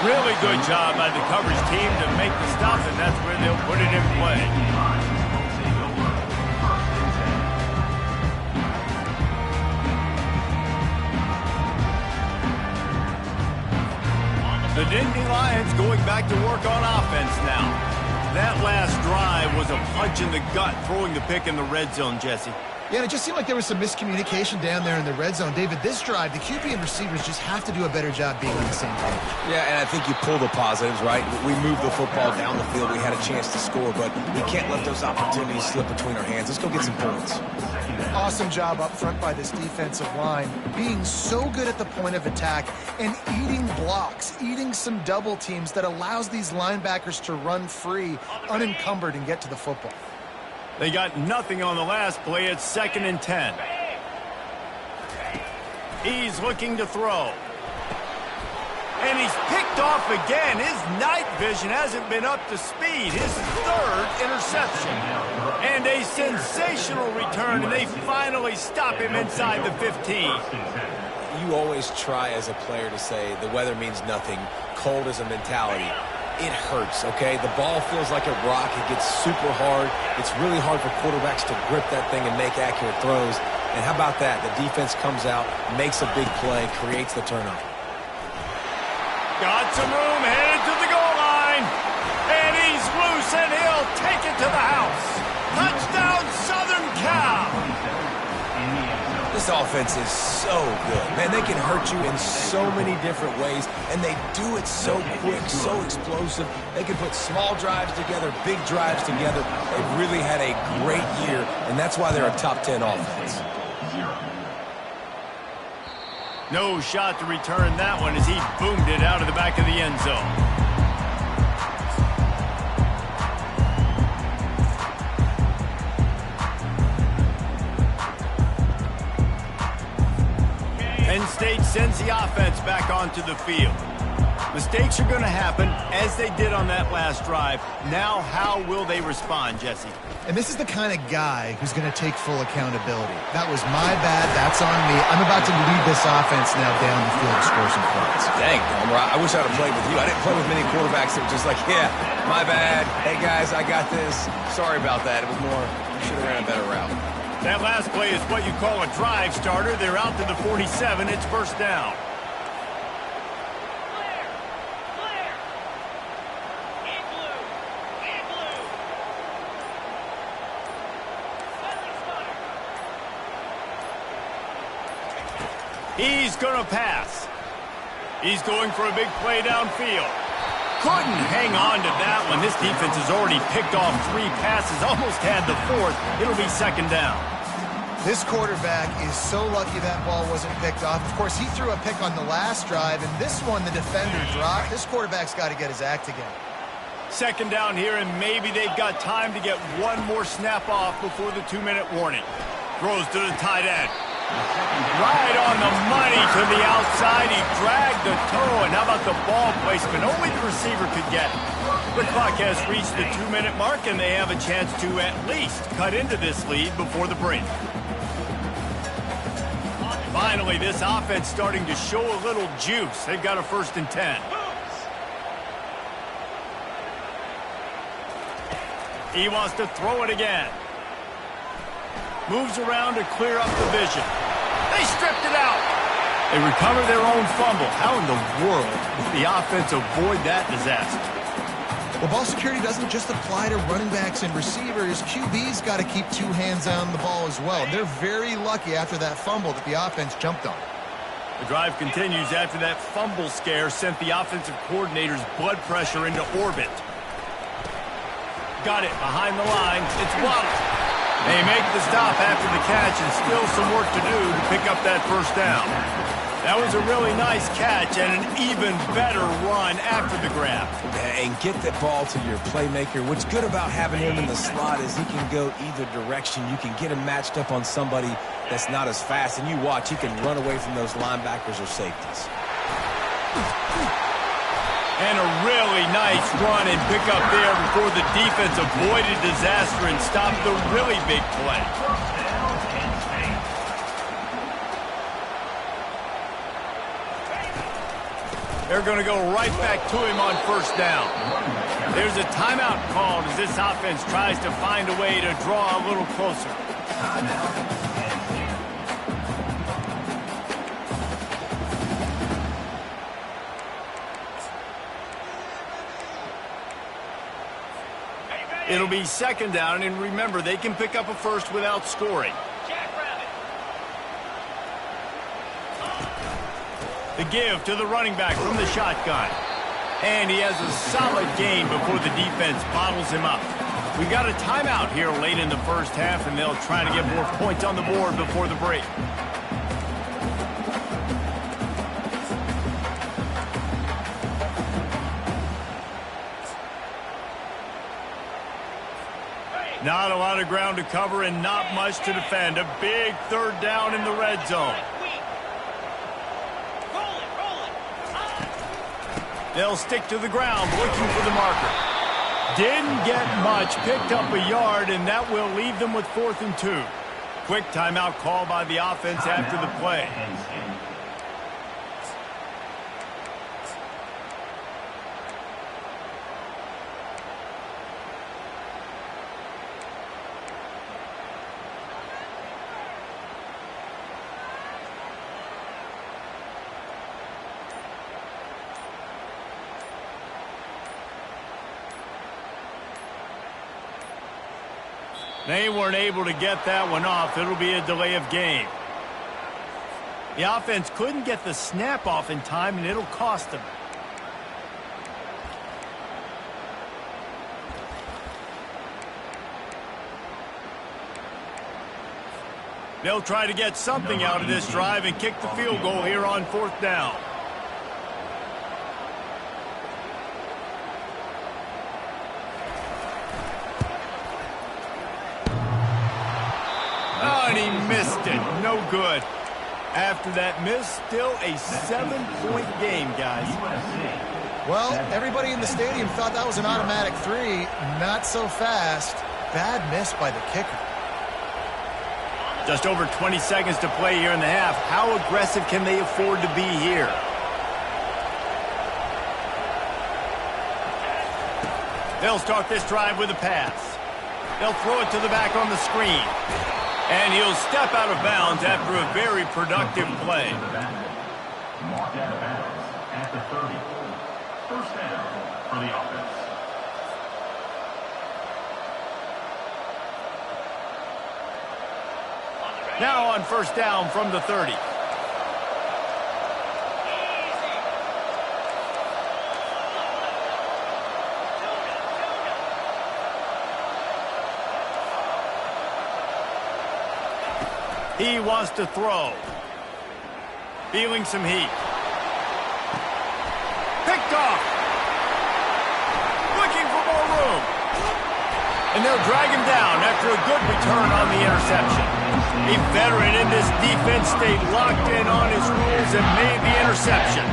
Really good job by the coverage team to make the stop, and that's where they'll put it in play. The Nittany Lions going back to work on offense now. That last drive was a punch in the gut, throwing the pick in the red zone, Jesse. Yeah, and it just seemed like there was some miscommunication down there in the red zone. David, this drive, the QB and receivers just have to do a better job being on the same page. Yeah, and I think you pull the positives, right? We moved the football down the field. We had a chance to score, but we can't let those opportunities slip between our hands. Let's go get some points. Awesome job up front by this defensive line, being so good at the point of attack and eating blocks, eating some double teams that allows these linebackers to run free, unencumbered, and get to the football. They got nothing on the last play. It's 2nd and 10. He's looking to throw. And he's picked off again. His night vision hasn't been up to speed. His 3rd interception. And a sensational return, and they finally stop him inside the 15. You always try as a player to say the weather means nothing. Cold is a mentality. It hurts, okay? The ball feels like a rock. It gets super hard. It's really hard for quarterbacks to grip that thing and make accurate throws. And how about that? The defense comes out, makes a big play, creates the turnover. Got some room, headed to the goal line. And he's loose, and he'll take it to the house. Touchdown, Southern Cal. This offense is so good. Man, they can hurt you in so many different ways, and they do it so quick, so explosive. They can put small drives together, big drives together. They've really had a great year, and that's why they're a top 10 offense. No shot to return that one as he boomed it out of the back of the end zone. Penn State sends the offense back onto the field. Mistakes are going to happen, as they did on that last drive. Now, how will they respond, Jesse? And this is the kind of guy who's going to take full accountability. That was my bad. That's on me. I'm about to lead this offense now down the field to score some points. Dang, Homer, I wish I'd have played with you. I didn't play with many quarterbacks that were just like, yeah, my bad. Hey, guys, I got this. Sorry about that. It was more, you should have ran a better route. That last play is what you call a drive starter. They're out to the 47. It's 1st down. He's going to pass. He's going for a big play downfield. Couldn't hang on to that one. This defense has already picked off 3 passes, almost had the 4th. It'll be 2nd down. This quarterback is so lucky that ball wasn't picked off. Of course, he threw a pick on the last drive, and this one the defender dropped. This quarterback's got to get his act together. 2nd down here, and maybe they've got time to get one more snap off before the 2-minute warning. Throws to the tight end. Right on the money to the outside. He dragged the toe, and how about the ball placement? Only the receiver could get it. The clock has reached the 2-minute mark, and they have a chance to at least cut into this lead before the break. Finally, this offense starting to show a little juice. They've got a 1st and 10. He wants to throw it again. Moves around to clear up the vision. They stripped it out. They recover their own fumble. How in the world did the offense avoid that disaster? Well, ball security doesn't just apply to running backs and receivers. QB's got to keep 2 hands on the ball as well. They're very lucky after that fumble that the offense jumped on. The drive continues after that fumble scare sent the offensive coordinator's blood pressure into orbit. Got it behind the line. It's Waddle. They make the stop after the catch, and still some work to do to pick up that 1st down. That was a really nice catch and an even better run after the grab. And get the ball to your playmaker. What's good about having him in the slot is he can go either direction. You can get him matched up on somebody that's not as fast, and you watch, he can run away from those linebackers or safeties. And a really nice run and pick up there before the defense avoided disaster and stopped the really big play. They're going to go right back to him on first down. There's a timeout called as this offense tries to find a way to draw a little closer. It'll be second down, and remember, they can pick up a first without scoring. The give to the running back from the shotgun. And he has a solid gain before the defense bottles him up. We've got a timeout here late in the first half, and they'll try to get more points on the board before the break. Not a lot of ground to cover and not much to defend. A big third down in the red zone. They'll stick to the ground looking for the marker. Didn't get much, picked up a yard, and that will leave them with 4th and 2. Quick timeout call by the offense after the play. They weren't able to get that one off. It'll be a delay of game. The offense couldn't get the snap off in time, and it'll cost them. They'll try to get something out of this drive and kick the field goal here on 4th down. Oh, and he missed it. No good. After that miss, still a 7-point game, guys. Well, everybody in the stadium thought that was an automatic 3. Not so fast. Bad miss by the kicker. Just over 20 seconds to play here in the half. How aggressive can they afford to be here? They'll start this drive with a pass. They'll throw it to the back on the screen. And he'll step out of bounds after a very productive play. Marked out of bounds at the 30. First down for the offense. Now on first down from the 30. He wants to throw. Feeling some heat. Picked off. Looking for more room. And they'll drag him down after a good return on the interception. A veteran in this defense stayed locked in on his rules and made the interception.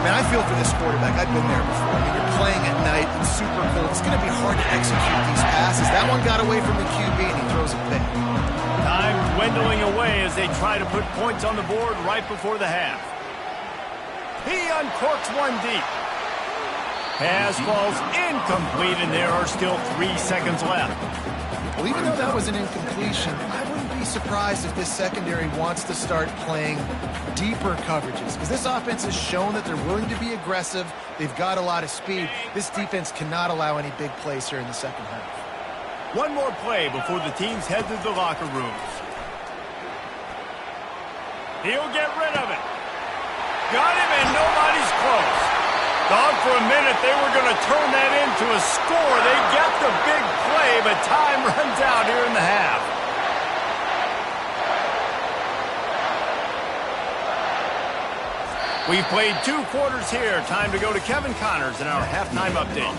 Man, I feel for this quarterback. I've been there before. I mean, you're playing at night and super cold. It's going to be hard to execute these passes. That one got away from the QB and he throws a pick. Time dwindling away as they try to put points on the board right before the half. He uncorks one deep. Pass falls incomplete, and there are still 3 seconds left. Well, even though that was an incompletion, I wouldn't be surprised if this secondary wants to start playing deeper coverages, because this offense has shown that they're willing to be aggressive. They've got a lot of speed. This defense cannot allow any big plays here in the second half. One more play before the teams head to the locker rooms. He'll get rid of it. Got him, and nobody's close. Thought for a minute they were going to turn that into a score. They get the big play, but time runs out here in the half. We've played 2 quarters here. Time to go to Kevin Connors in our halftime update.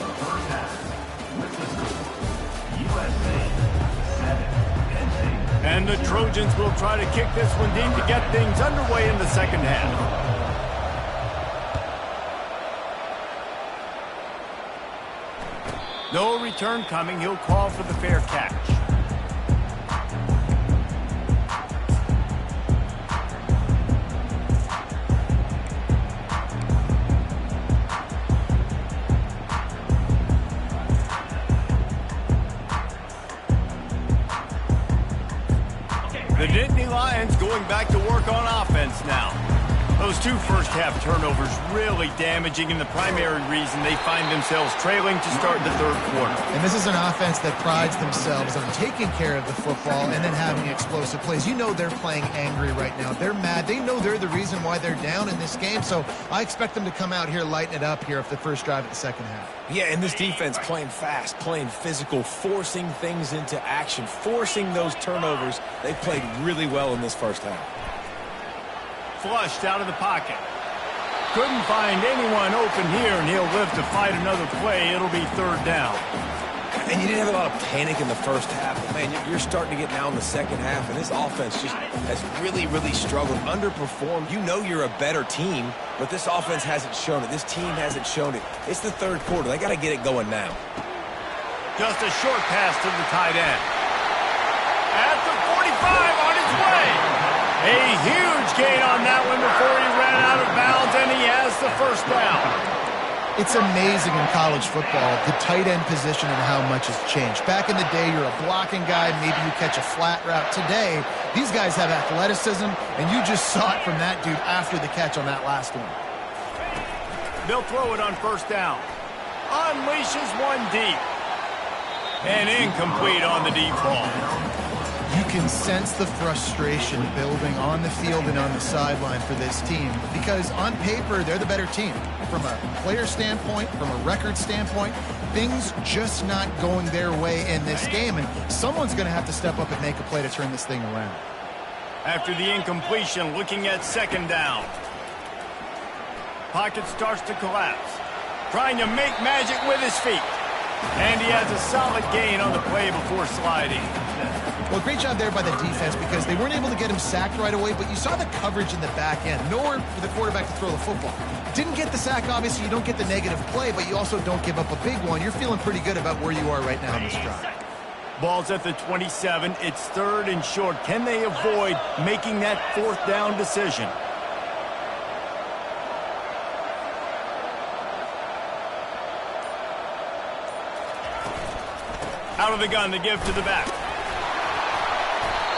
And the Trojans will try to kick this one deep to get things underway in the second half. No return coming. He'll call for the fair catch. The Nittany Lions going back to work on offense now. Those two first-half turnovers really damaging and the primary reason they find themselves trailing to start the third quarter. And this is an offense that prides themselves on taking care of the football and then having explosive plays. You know they're playing angry right now. They're mad. They know they're the reason why they're down in this game, so I expect them to come out here, lighten it up here for the first drive of the second half. Yeah, and this defense playing fast, playing physical, forcing things into action, forcing those turnovers. They played really well in this first half. Flushed out of the pocket. Couldn't find anyone open here, and he'll live to fight another play. It'll be third down. And you didn't have a lot of panic in the first half, but man, you're starting to get now in the second half, and this offense just has really, really struggled, underperformed. You know you're a better team, but this offense hasn't shown it. This team hasn't shown it. It's the third quarter. They got to get it going now. Just a short pass to the tight end. At the 45 on his way. A huge gain on that one before he ran out of bounds, and he has the first down. It's amazing in college football, the tight end position and how much has changed. Back in the day, you're a blocking guy, maybe you catch a flat route. Today, these guys have athleticism, and you just saw it from that dude after the catch on that last one. They'll throw it on first down. Unleashes one deep. And incomplete on the deep ball. You can sense the frustration building on the field and on the sideline for this team because on paper, they're the better team. From a player standpoint, from a record standpoint, things just not going their way in this game, and someone's going to have to step up and make a play to turn this thing around. After the incompletion, looking at second down. Pocket starts to collapse. Trying to make magic with his feet. And he has a solid gain on the play before sliding. Well, great job there by the defense because they weren't able to get him sacked right away, but you saw the coverage in the back end. Nowhere for the quarterback to throw the football. Didn't get the sack, obviously. You don't get the negative play, but you also don't give up a big one. You're feeling pretty good about where you are right now in this drive. Ball's at the 27. It's third and short. Can they avoid making that fourth down decision? Out of the gun to give to the back.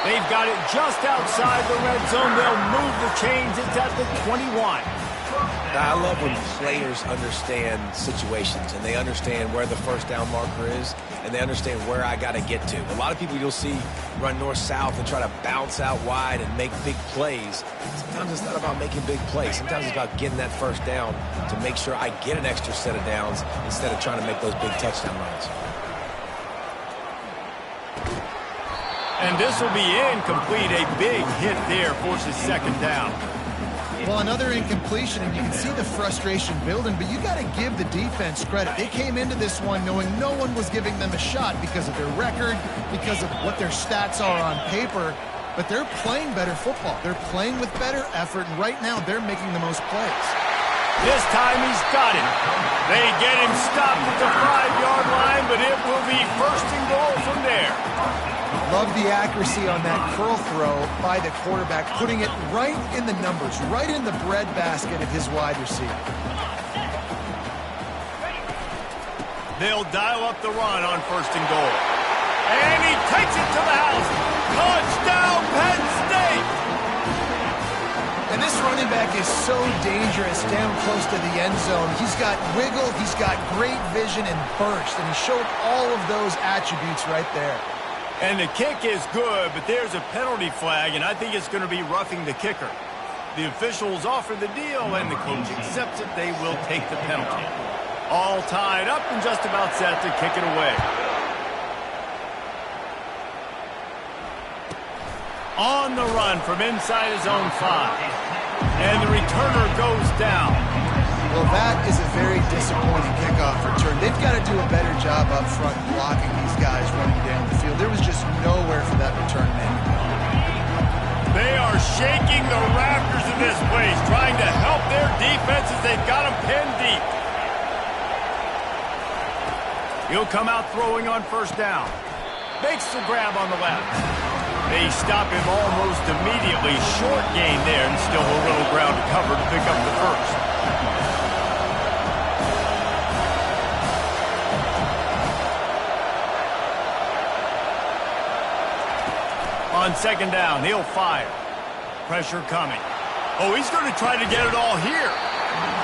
They've got it just outside the red zone. They'll move the chains. It's at the 21. I love when players understand situations and they understand where the first down marker is and they understand where I got to get to. A lot of people you'll see run north-south and try to bounce out wide and make big plays. Sometimes it's not about making big plays. Sometimes it's about getting that first down to make sure I get an extra set of downs instead of trying to make those big touchdown runs. And this will be incomplete. A big hit there forces second down. Well, another incompletion, and you can see the frustration building, but you got to give the defense credit. They came into this one knowing no one was giving them a shot because of their record, because of what their stats are on paper, but they're playing better football. They're playing with better effort, and right now they're making the most plays. This time he's got it. They get him stopped at the 5-yard line, but it will be first and goal from there. Love the accuracy on that curl throw by the quarterback, putting it right in the numbers, right in the breadbasket of his wide receiver. They'll dial up the run on first and goal. And he takes it to the house. Touchdown, Penn State! And this running back is so dangerous down close to the end zone. He's got wiggle, he's got great vision and burst, and he showed all of those attributes right there. And the kick is good, but there's a penalty flag, and I think it's going to be roughing the kicker. The officials offer the deal, and the coach accepts it. They will take the penalty. All tied up and just about set to kick it away. On the run from inside his own 5. And the returner goes down. Well, that is a very disappointing kickoff return. They've got to do a better job up front blocking these guys running down the field. There was just nowhere for that return man to go. They are shaking the rafters in this place, trying to help their defense as they've got them pinned deep. He'll come out throwing on first down. Makes the grab on the left. They stop him almost immediately. Short gain there, and still a little ground to cover to pick up the first. On On second down, he'll fire. Pressure coming. Oh, he's going to try to get it all here.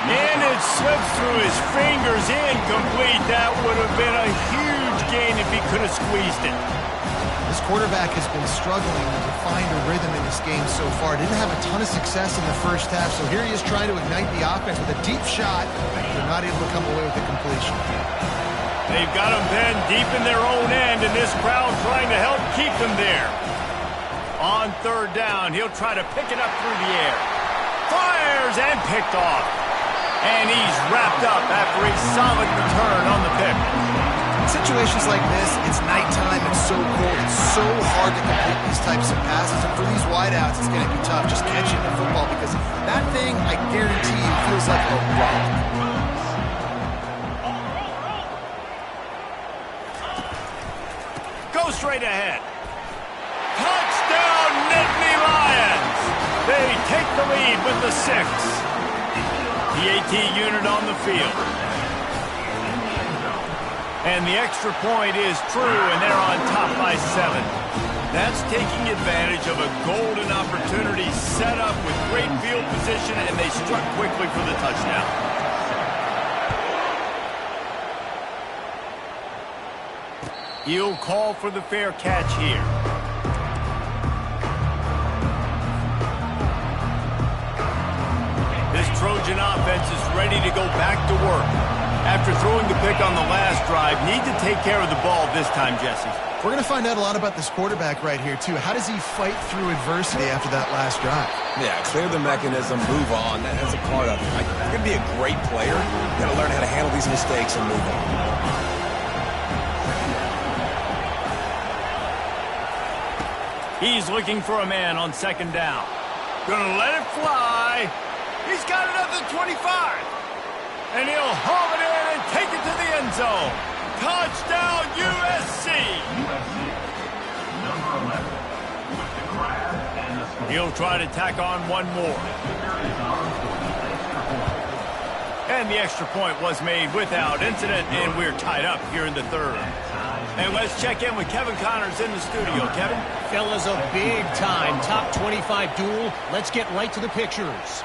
And it slips through his fingers, incomplete. That would have been a huge gain if he could have squeezed it. This quarterback has been struggling to find a rhythm in this game so far. Didn't have a ton of success in the first half, so here he is trying to ignite the offense with a deep shot. They're not able to come away with the completion. They've got them pinned deep in their own end, and this crowd trying to help keep them there. On third down, he'll try to pick it up through the air. Fires and picked off. And he's wrapped up after a solid return on the pick. In situations like this, it's nighttime, it's so cold, it's so hard to complete these types of passes, and for these wideouts, it's going to be tough just catching the football because that thing, I guarantee you, feels like a rock. Go straight ahead. Touchdown, Nittany Lions! They take the lead with the 6. The AT unit on the field. And the extra point is true, and they're on top by 7. That's taking advantage of a golden opportunity set up with great field position, and they struck quickly for the touchdown. He'll call for the fair catch here. This Trojan offense is ready to go back to work. After throwing the pick on the last drive, need to take care of the ball this time, Jesse. We're going to find out a lot about this quarterback right here, too. How does he fight through adversity after that last drive? Yeah, clear the mechanism, move on. That's a part of it. Like, you're going to be a great player. You've got to learn how to handle these mistakes and move on. He's looking for a man on second down. Gonna let it fly. He's got another 25. And he'll haul it in and take it to the end zone. Touchdown, USC. Number 11 with the grab and the score. He'll try to tack on one more. And the extra point was made without incident, and we're tied up here in the third. And let's check in with Kevin Connors in the studio. Kevin? Fellas, a big-time top 25 duel. Let's get right to the pictures.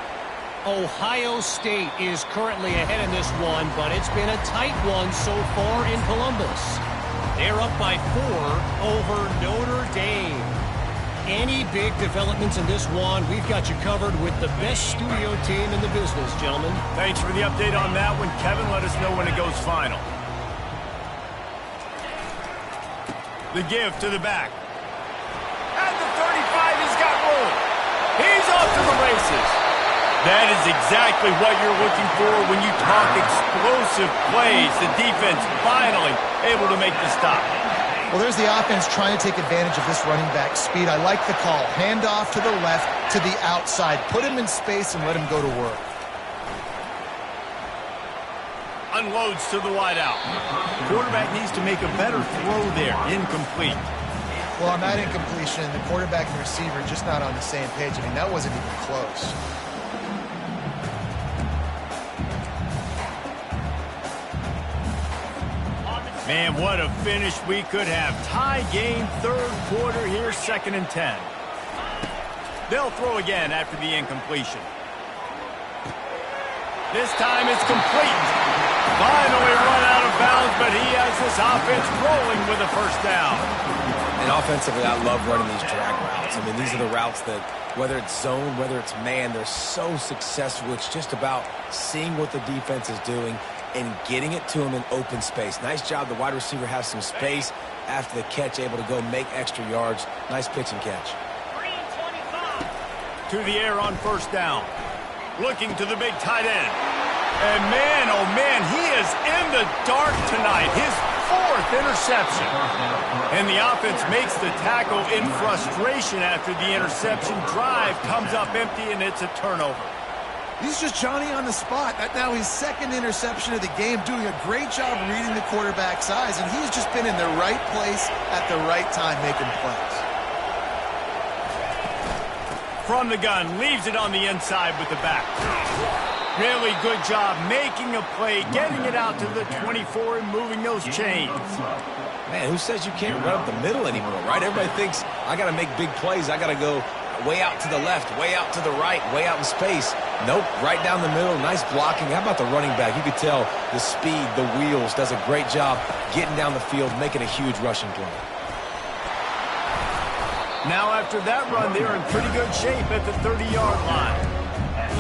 Ohio State is currently ahead in this one, but it's been a tight one so far in Columbus. They're up by 4 over Notre Dame. Any big developments in this one, we've got you covered with the best studio team in the business, gentlemen. Thanks for the update on that one, Kevin. Let us know when it goes final. The give to the back. At the 35, he's got room. He's off to the races. That is exactly what you're looking for when you talk explosive plays. The defense finally able to make the stop. Well, there's the offense trying to take advantage of this running back speed. I like the call. Hand off to the left, to the outside. Put him in space and let him go to work. Unloads to the wideout. Quarterback needs to make a better throw there. Incomplete. Well, on that incompletion, the quarterback and the receiver just not on the same page. I mean, that wasn't even close. Man, what a finish we could have. Tie game, third quarter here, 2nd and 10. They'll throw again after the incompletion. This time it's complete. Finally run out of bounds, but he has this offense rolling with a first down. And offensively, I love running these drag routes. I mean, these are the routes that, whether it's zone, whether it's man, they're so successful. It's just about seeing what the defense is doing and getting it to him in open space. Nice job. The wide receiver has some space after the catch, able to go make extra yards. Nice pitch and catch. To the air on first down. Looking to the big tight end. And man, oh man, he is in the dark tonight. His 4th interception. And the offense makes the tackle in frustration after the interception. Drive comes up empty, and it's a turnover. He's just Johnny on the spot. That now his 2nd interception of the game, doing a great job reading the quarterback's eyes, and he's just been in the right place at the right time making plays. From the gun, leaves it on the inside with the back. Really good job making a play, getting it out to the 24 and moving those chains. Man, who says you can't run up the middle anymore, right? Everybody thinks, I got to make big plays. I got to go way out to the left, way out to the right, way out in space. Nope, right down the middle. Nice blocking. How about the running back? You could tell the speed, the wheels, does a great job getting down the field, making a huge rushing play. Now after that run, they're in pretty good shape at the 30-yard line.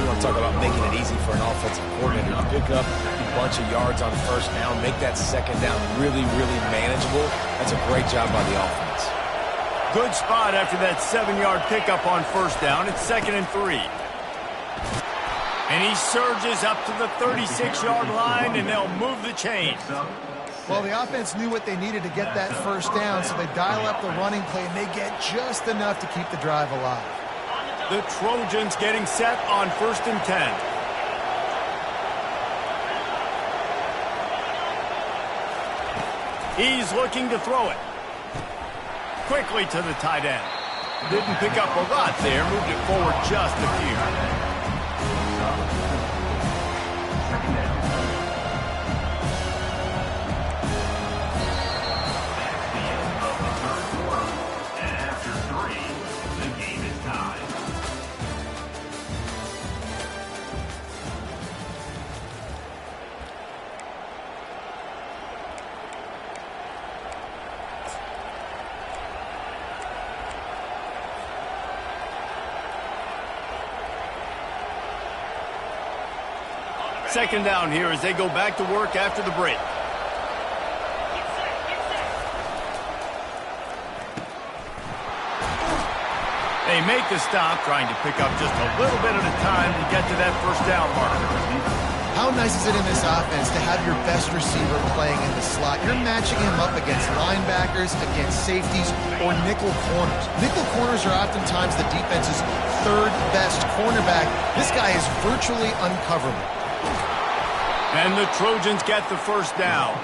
You want to talk about making it easy for an offensive coordinator to pick up a bunch of yards on first down, make that second down really, really manageable. That's a great job by the offense. Good spot after that 7-yard pickup on first down. It's 2nd and 3. And he surges up to the 36-yard line, and they'll move the chains. Well, the offense knew what they needed to get that first down, so they dial up the running play, and they get just enough to keep the drive alive. The Trojans getting set on 1st and 10. He's looking to throw it. Quickly to the tight end. Didn't pick up a lot there, moved it forward just a few. Second down here as they go back to work after the break. They make the stop, trying to pick up just a little bit at a time to get to that first down marker. How nice is it in this offense to have your best receiver playing in the slot? You're matching him up against linebackers, against safeties, or nickel corners. Nickel corners are oftentimes the defense's third best cornerback. This guy is virtually uncoverable. And the Trojans get the first down.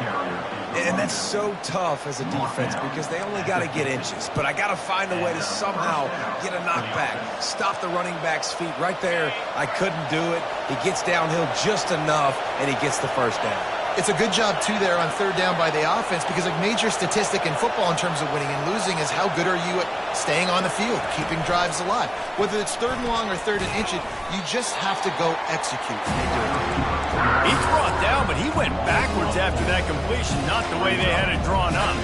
And that's so tough as a defense because they only got to get inches. But I got to find a way to somehow get a knockback. Stop the running back's feet right there. I couldn't do it. He gets downhill just enough, and he gets the first down. It's a good job, too, there on third down by the offense because a major statistic in football in terms of winning and losing is how good are you at staying on the field, keeping drives alive. Whether it's third and long or third and inches, you just have to go execute, and they do it. He's brought down, but he went backwards after that completion, not the way they had it drawn up.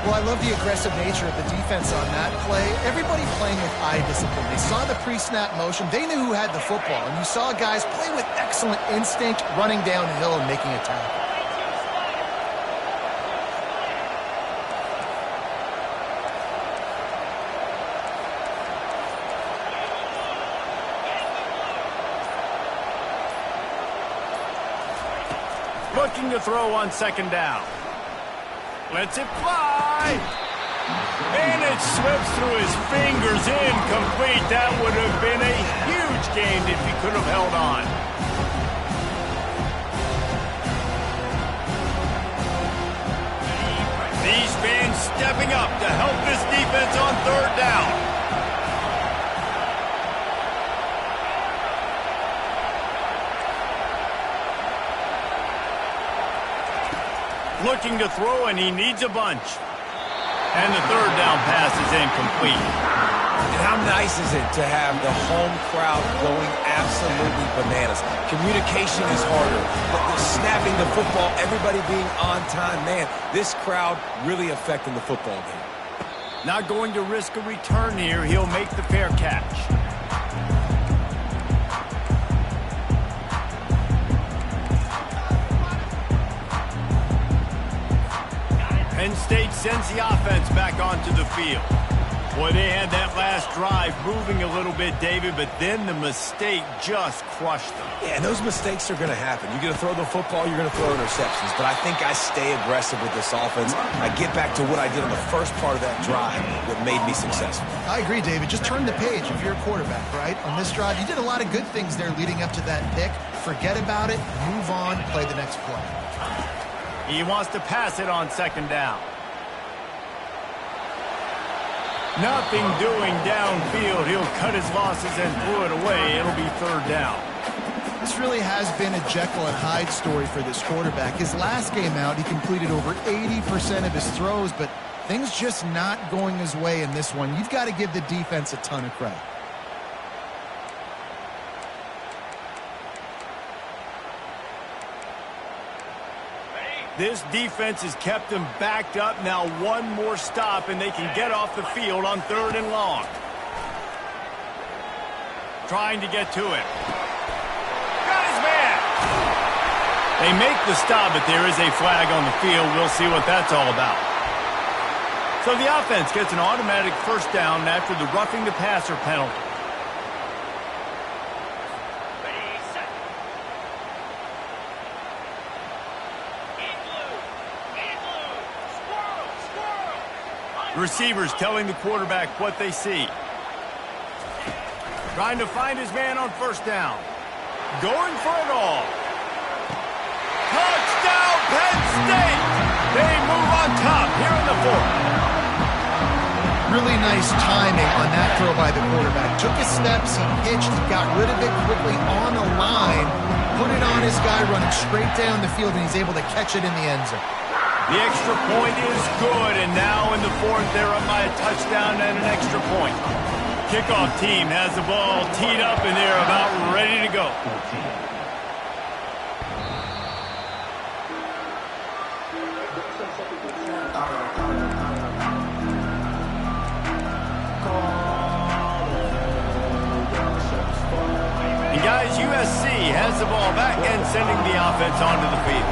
Well, I love the aggressive nature of the defense on that play. Everybody playing with eye discipline. They saw the pre-snap motion. They knew who had the football. And you saw guys play with excellent instinct, running downhill and making a tackle. Looking to throw on second down. Lets it fly. And it slips through his fingers, incomplete. That would have been a huge gain if he could have held on. These fans stepping up to help this defense on third down. Looking to throw, and he needs a bunch. And the third down pass is incomplete. And how nice is it to have the home crowd going absolutely bananas? Communication is harder, but the snapping the football, everybody being on time, man, this crowd really affecting the football game. Not going to risk a return here. He'll make the fair catch. Penn State sends the offense back onto the field. Boy, they had that last drive moving a little bit, David, but then the mistake just crushed them. Yeah, and those mistakes are going to happen. You're going to throw the football, you're going to throw interceptions. But I think I stay aggressive with this offense. I get back to what I did on the first part of that drive that made me successful. I agree, David. Just turn the page if you're a quarterback, right? On this drive, you did a lot of good things there leading up to that pick. Forget about it, move on, play the next play. He wants to pass it on second down. Nothing doing downfield. He'll cut his losses and throw it away. It'll be third down. This really has been a Jekyll and Hyde story for this quarterback. His last game out, he completed over 80% of his throws, but things just not going his way in this one. You've got to give the defense a ton of credit. This defense has kept them backed up. Now one more stop, and they can get off the field on 3rd and long. Trying to get to it. Got his man! They make the stop, but there is a flag on the field. We'll see what that's all about. So the offense gets an automatic first down after the roughing the passer penalty. Receivers telling the quarterback what they see. Trying to find his man on first down. Going for it all. Touchdown, Penn State! They move on top here in the 4th. Really nice timing on that throw by the quarterback. Took his steps, he pitched, he got rid of it quickly on the line, put it on his guy running straight down the field, and he's able to catch it in the end zone. The extra point is good, and now in the 4th, they're up by a touchdown and an extra point. Kickoff team has the ball teed up, and they're about ready to go. And guys, USC has the ball back and sending the offense onto the field.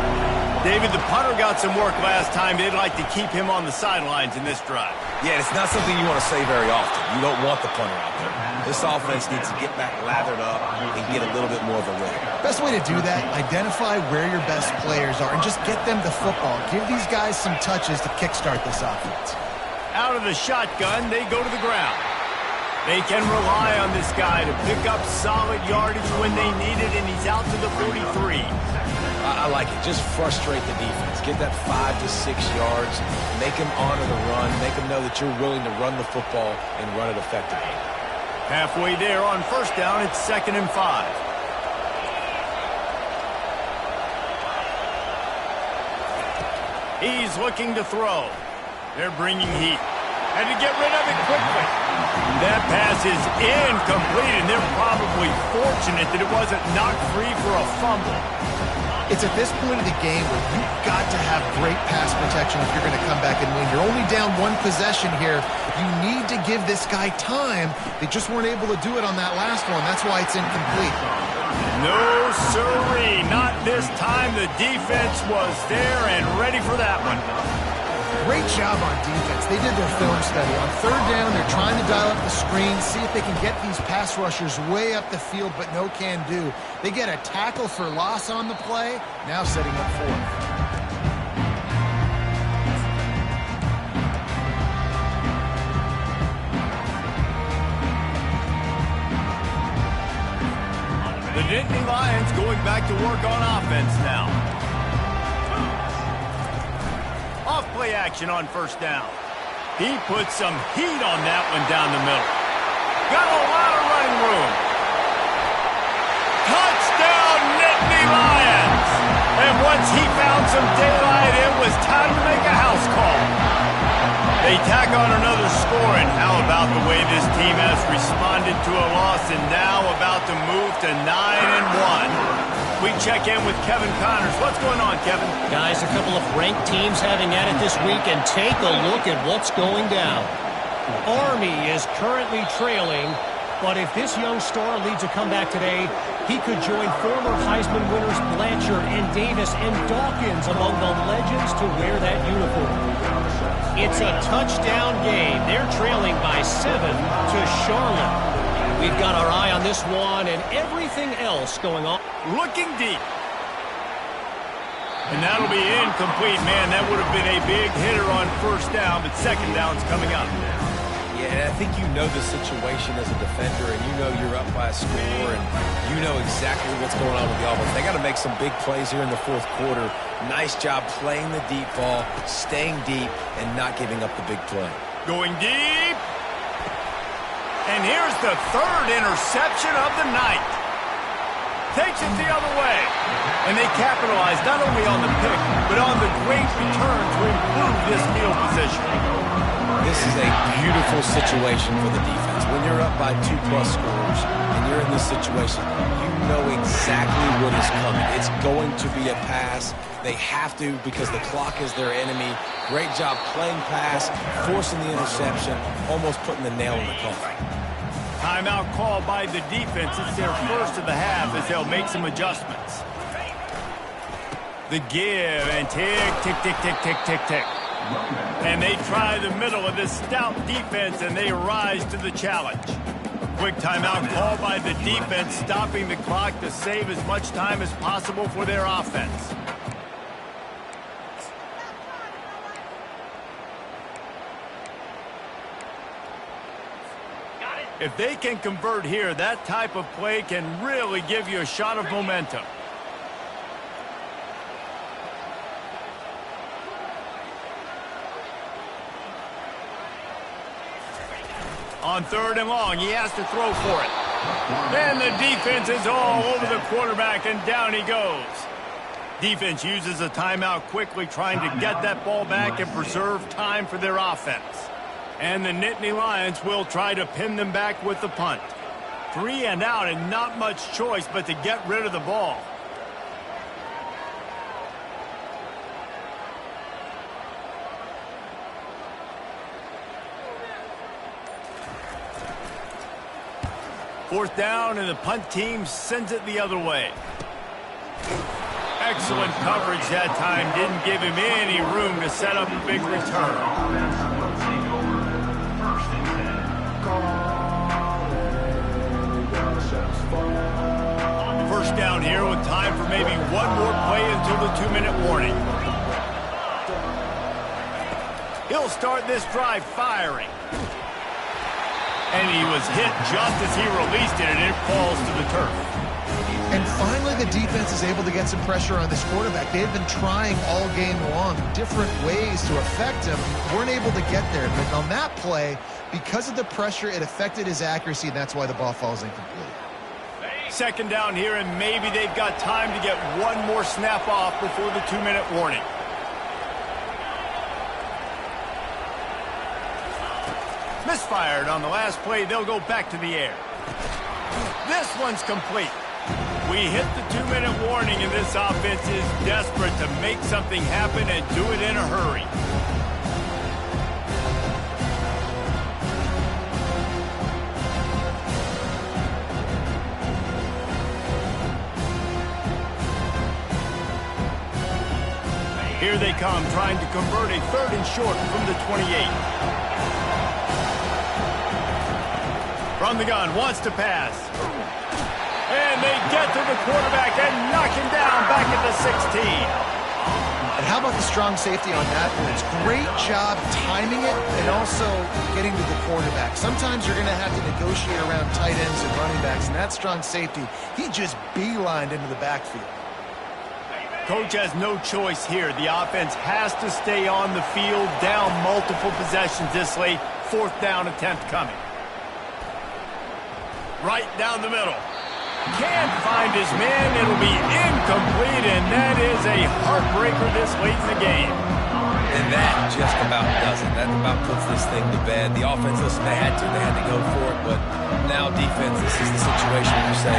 David, the punter got some work last time. They'd like to keep him on the sidelines in this drive. Yeah, it's not something you want to say very often. You don't want the punter out there. This offense needs to get back lathered up and get a little bit more of a rhythm. Best way to do that, identify where your best players are and just get them the football. Give these guys some touches to kickstart this offense. Out of the shotgun, they go to the ground. They can rely on this guy to pick up solid yardage when they need it, and he's out to the 43. I like it. Just frustrate the defense. Get that 5 to 6 yards. Make them honor the run. Make them know that you're willing to run the football and run it effectively. Halfway there on first down, it's 2nd and 5. He's looking to throw. They're bringing heat. Had to get rid of it quickly. That pass is incomplete, and they're probably fortunate that it wasn't knocked free for a fumble. It's at this point of the game where you've got to have great pass protection if you're going to come back and win. You're only down 1 possession here. You need to give this guy time. They just weren't able to do it on that last one. That's why it's incomplete. No, sirree. Not this time. The defense was there and ready for that one. Great job on defense. They did their film study. On 3rd down, they're trying to dial up the screen, see if they can get these pass rushers way up the field, but no can do. They get a tackle for loss on the play, now setting up 4th. The Nittany Lions going back to work on offense now. Off-play action on first down. He put some heat on that one down the middle. Got a lot of running room. Touchdown, Nittany Lions! And once he found some daylight, it was time to make a house call. They tack on another score, and how about the way this team has responded to a loss and now about to move to 9-1. We check in with Kevin Connors. What's going on, Kevin? Guys, a couple of ranked teams having at it this week, and take a look at what's going down. Army is currently trailing, but if this young star leads a comeback today, he could join former Heisman winners Blanchard and Davis and Dawkins among the legends to wear that uniform. It's a touchdown game. They're trailing by 7 to Charlotte. We've got our eye on this one and everything else going on. Looking deep. And that'll be incomplete. Man, that would have been a big hitter on first down, but second down's coming up. Yeah, I think you know the situation as a defender, and you know you're up by a score, and you know exactly what's going on with the offense. They got to make some big plays here in the 4th quarter. Nice job playing the deep ball, staying deep, and not giving up the big play. Going deep. And here's the 3rd interception of the night. Takes it the other way. And they capitalize not only on the pick, but on the great return to improve this field position. This is a beautiful situation for the defense. When you're up by 2+ scores and you're in this situation, you know exactly what is coming. It's going to be a pass. They have to because the clock is their enemy. Great job playing pass, forcing the interception, almost putting the nail in the coffin. Timeout called by the defense. It's their first of the half as they'll make some adjustments. The give and tick, tick, tick, tick, tick, tick, tick. And they try the middle of this stout defense, and they rise to the challenge. Quick timeout called by the defense, stopping the clock to save as much time as possible for their offense. If they can convert here, that type of play can really give you a shot of momentum. On 3rd and long, he has to throw for it. And the defense is all over the quarterback, and down he goes. Defense uses a timeout quickly, trying to get that ball back and preserve time for their offense. And the Nittany Lions will try to pin them back with the punt. 3 and out, and not much choice but to get rid of the ball. Fourth down, and the punt team sends it the other way. Excellent coverage that time. Didn't give him any room to set up a big return. First down here with time for maybe one more play until the 2-minute warning. He'll start this drive firing. And he was hit just as he released it, and it falls to the turf. And finally, the defense is able to get some pressure on this quarterback. They had been trying all game long different ways to affect him. Weren't able to get there. But on that play, because of the pressure, it affected his accuracy, and that's why the ball falls incomplete. Second down here, and maybe they've got time to get one more snap off before the 2-minute warning. Misfired on the last play. They'll go back to the air. This one's complete. We hit the 2-minute warning, and this offense is desperate to make something happen and do it in a hurry. Here they come, trying to convert a 3rd and short from the 28. From the gun, wants to pass. And they get to the quarterback and knock him down back at the 16. And how about the strong safety on that one? It's great job timing it and also getting to the quarterback. Sometimes you're going to have to negotiate around tight ends and running backs, and that strong safety, he just beelined into the backfield. Coach has no choice here. The offense has to stay on the field, down multiple possessions this late. 4th down attempt coming. Right down the middle. Can't find his man. It'll be incomplete, and that is a heartbreaker this late in the game. And that just about does it. That about puts this thing to bed. The offense, listen, they had to go for it, but now defense, this is the situation where you say,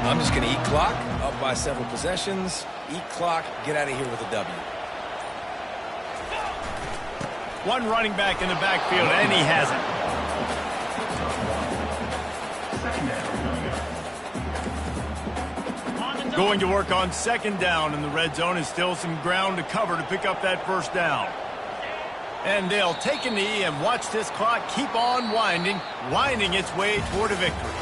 I'm just going to eat clock, up by several possessions, eat clock, get out of here with a W. One running back in the backfield, and he has it. Going to work on 2nd down in the red zone, and still some ground to cover to pick up that 1st down. And they'll take a knee and watch this clock keep on winding its way toward a victory.